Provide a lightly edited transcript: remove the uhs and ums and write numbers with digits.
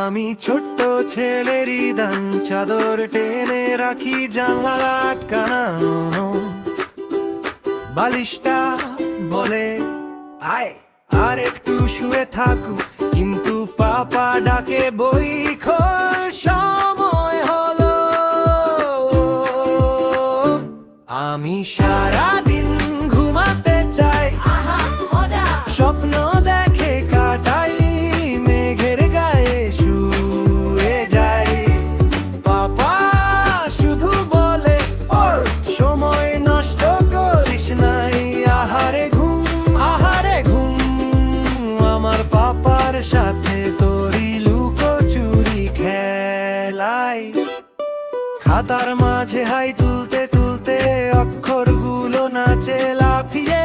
আমি ছোট্ট ছেলেরই দান চাদর টেনে রাখি জানলা আটকানো, বালিশটা বলে আয় আর একটু শুয়ে থাকু, কিন্তু পাপা ডাকে বই খোল সময় হলো। আমি সারাদিন ঘুমাতে চাই, স্বপ্ন দেখে কাটাই, মেঘের গায়ে শুয়ে যাই। পাপা শুধু বলে ওর সময় নষ্ট করিস নাই। আহারে ঘুম, আহারে ঘুম, আমার পাপার সাথে তোরি লুকোচুরি খেলাই। খাতার মাঝে হাই তুলতে তুলতে অক্ষরগুলো নাচে লাফিয়ে